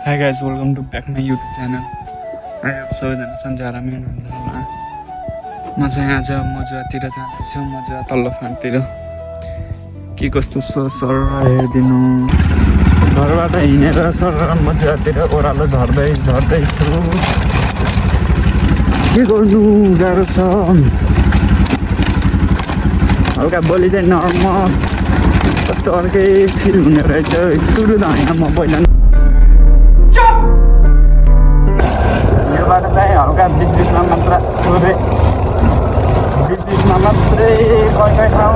High guys welcome to back my YouTube channel. सबैजना सन्चै आरामै हुनुहुन्छ होला। म चाहिँ आज मजुवातिर जाँदैछु, मजुवा तल्लो फाँटतिर। के कस्तो छ सर हेरिदिनु। घरबाट हिँडेर सर मजुवातिर ओह्रालो झर्दैछु। के गर्नु गाह्रो छ। हल्का बोली चाहिँ नर्मस कस्तो अर्कै फिल हुने रहेछ। सुरु त होइन म पहिला योबाट चाहिँ हल्का बिचमा मात्र सोधे बिचमा मात्रै कहीँ ठाउँ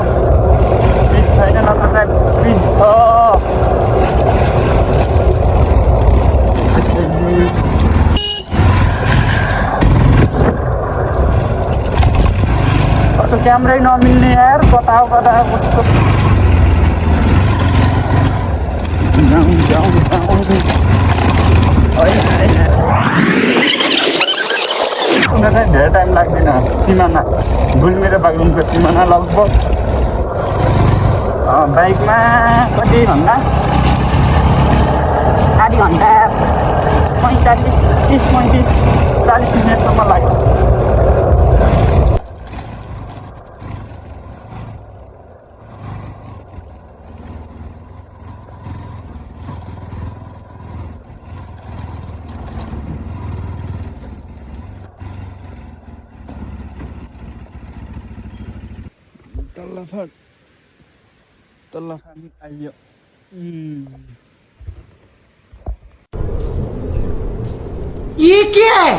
बिच छैन, नत्र चाहिँ बिच छ। कस्तो क्यामेरै नमिल्ने यार, कता कस्तो उनीहरू चाहिँ धेरै टाइम लाग्दैन। सिमाना गुल्मी र बागलुङको सिमाना लगभग बाइकमा कति घन्टा, आधी घन्टा 30-40 मिनटसम्म लाग्छ। तल्लो फाट आइयो। ये क्या है?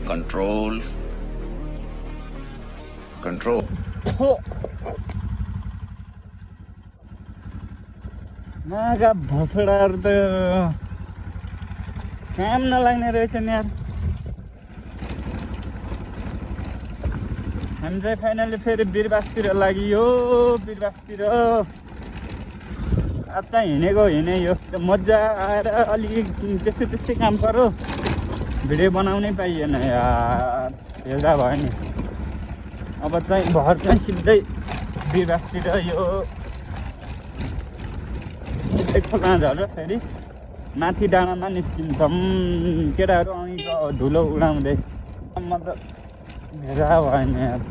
कंट्रोल मागा भसडाहरू त काम नलाग्ने रहेछन् यार। हामी चाहिँ फाइनली फेरि बिरबासतिर लागियो। बिरबासतिर आज चाहिँ हिँडे यो मजा आएर अलिक त्यस्तै काम पर्यो। भिडियो बनाउनै पाइएन यार, हेर्दा भयो नि। अब चाहिँ भर चाहिँ सिधै बिरबासतिर यो खोला झरेर फेरि माथि डाँडामा निस्किन्छौँ। केटाहरू अघिको धुलो उडाउँदै म त भेडा भएन यार।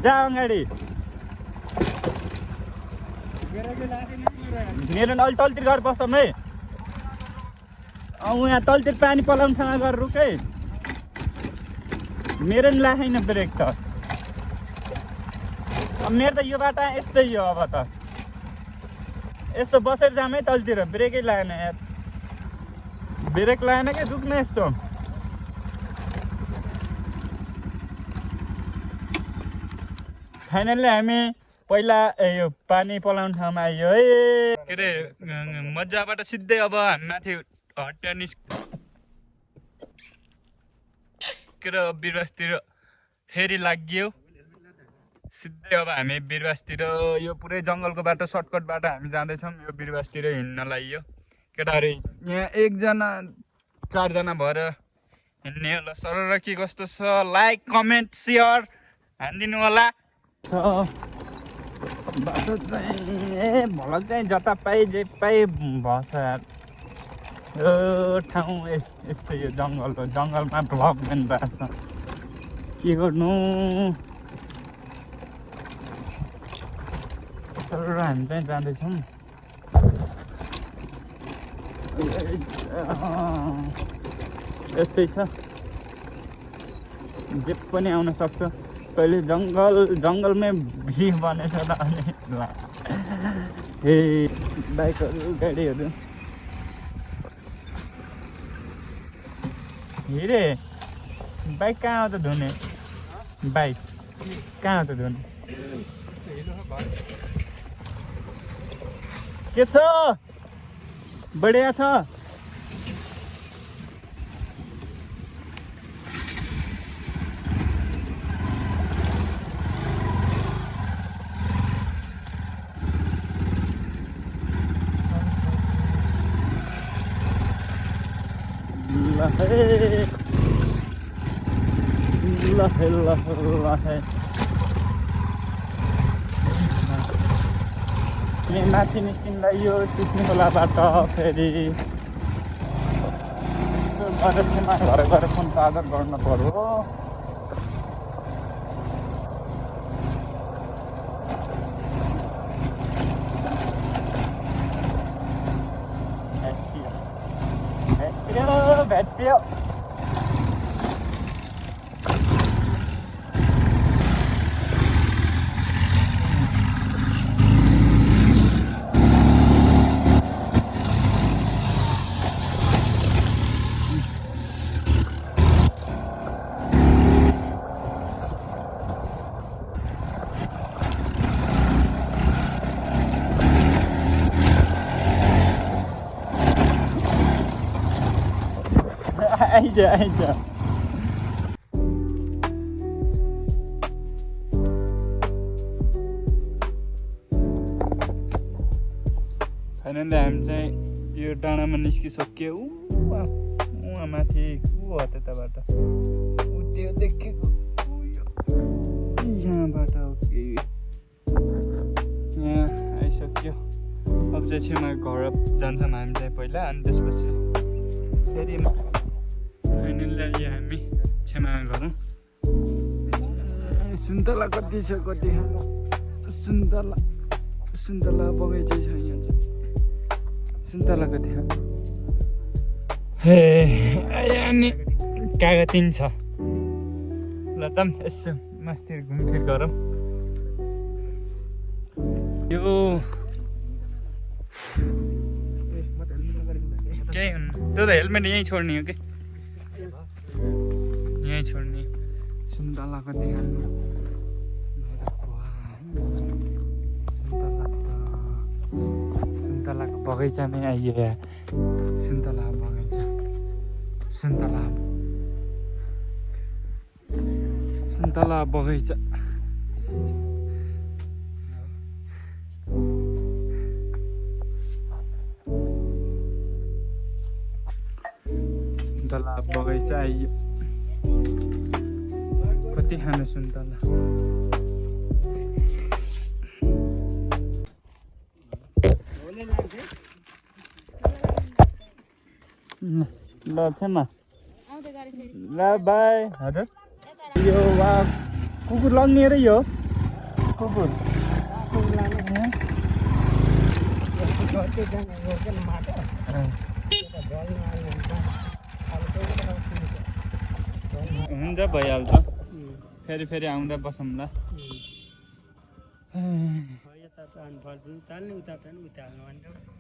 जा अगाडि मेरो अलि तलतिर घर बसौँ है। यहाँ तलतिर पानी पलाउने ठाउँमा गरेर रुक है। मेरो नि लाग्दैन ब्रेक त। मेरो त यो बाटो यस्तै हो। अब त यसो बसेर जाम है तलतिर, ब्रेकै लागेन यार। ब्रेक लागेन क्या, रुक्न यसो। फाइनल्ली हामी पहिला यो पानी पलाउने ठाउँमा आइयो है। के अरे मजाबाट सिधै अब हामी माथि हट्या के अरे बिरबासतिर फेरि लाग्यो। सिधै अब हामी बिरबासतिर यो पुरै जङ्गलको बाटो सर्टकट बाटो हामी जाँदैछौँ यो बिरबासतिर हिँड्नलाई। यो केटाहरू यहाँ 1-4 भएर हिँड्ने होला। सरर के कस्तो छ लाइक कमेन्ट सेयर हानिदिनु होला। बाटो चाहिँ भल चाहिँ जता पाइ जे पाइ भएछ यार। यो ठाउँ यस्तै यो जङ्गल हो। जङ्गलमा भ्लग बनिरहेको छ, के गर्नु। हामी चाहिँ जाँदैछौँ। यस्तै छ, जे पनि आउन सक्छ। कहिले जङ्गलमै भिड बनेछ त अनि ए बाइकहरू गाडीहरू हिँडे। बाइक कहाँ हो त धुने? बाइक कहाँ हो त धुने? के छ? बढिया छ। माथि निस्किँदा यो सिस्ने खोलाबाट फेरि घर गएर फोन चार्जर गर्नु पर्यो। भेट्यो आइज फाइनली हामी चाहिँ यो डाँडामा निस्किसक्यो। उहाँ माथि को हो त्यताबाट त्यो देखेको यहाँबाट यहाँ आइसक्यो। अब चाहिँ छेमा घर जान्छौँ हामी चाहिँ पहिला, अनि त्यसपछि फेरि फाइनली हामी छेमा गरौँ। सुन्तला कति छ, कति सुन्तला बगैँचा छ यहाँ चाहिँ। सुन्तला कति हे अनि कागती छ। ल त यसो माथि घुमफिर गरौँ। यो केही हुनु, त्यो त हेलमेट यहीँ छोड्ने हो कि, यहीँ छोड्ने। सुन्तला कति खानु, सुन्तलाको बगैँचामै आइयो या। सुन्तला बगैँचा, सुन्तला बगैँचा। सुन्तला बगैँचा आइयो। कति खानु सुन्तला? ल छेमा ल बाई। हजुर यो वा कुकुर लग्ने र यो कुकुर हुन्छ, भइहाल्छ। फेरि आउँदा बसौँला।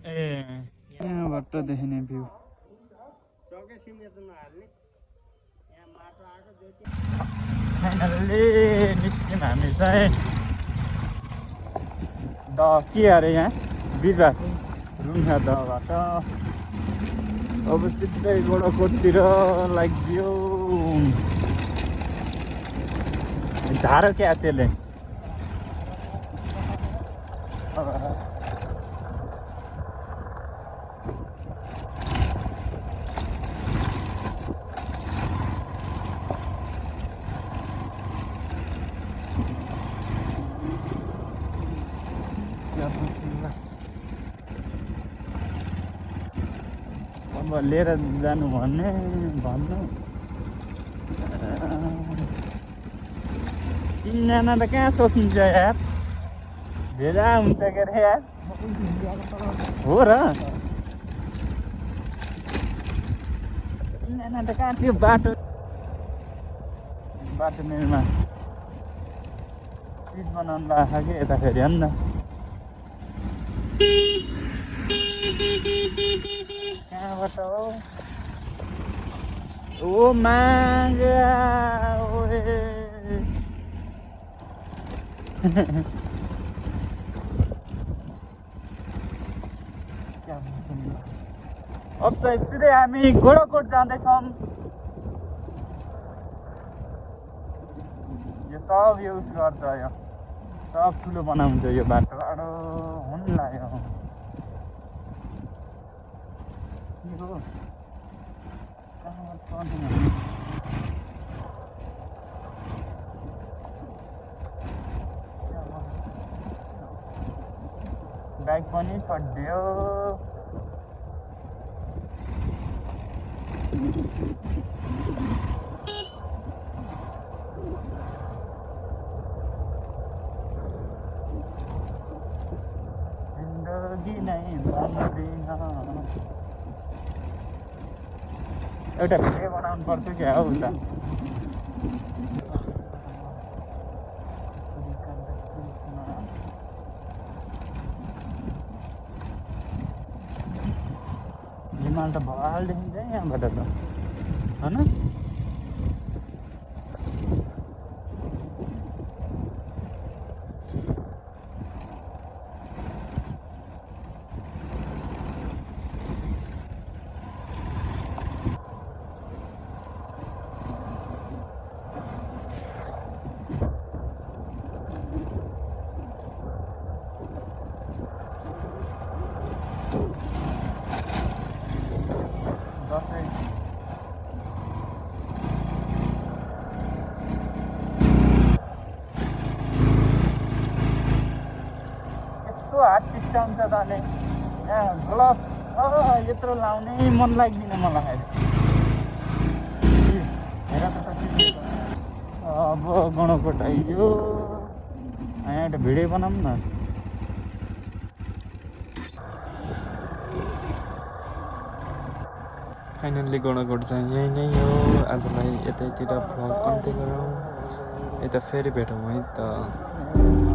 ए यहाँबाट देखिने भ्यू। फाइनल्ली निस्क्यौँ हामी चाहिँ के अरे यहाँ बिरुवा रुङ्खा दबाट। अब सिधै गोडाकोटतिर लाग्यो। झारो क्या त्यसले? अब लिएर जानु भन्नु तिनजना त कहाँ सकिन्छ यार, भेजा हुन्छ के अरे यार। हो र तिनजना त कहाँ थियो? बाटो निर्माण पिच बनाउनु भएको कि यता फेरि हो नि त। कहाँबाट हो? ओ मागा ओए अब चाहिँ सिधै हामी गोडाकोट जाँदैछौँ। यो सब युज गर्छ, यो सब ठुलो बनाउँछ यो बाटो। हुन लाग्यो बाइक पनि छड्यो। जिन्दगी नै मान्दैन। एउटा भिडियो बनाउनु पर्छ क्या हौ उता। हिमाल त भवाल देखिन्छ यहाँबाट त होइन। हात सिस्टम छ त ग्लभ यत्रो लाउनै मन लाग्दैन मलाई। हेर त अब गणकोट आइयो। यहाँ एउटा भिडियो बनाऊँ न। फाइनल्ली गणकोट चाहिँ यही नै हो। आजलाई यतैतिर भ्लग अन्त्य गरौँ। यता फेरि भेटौँ है त।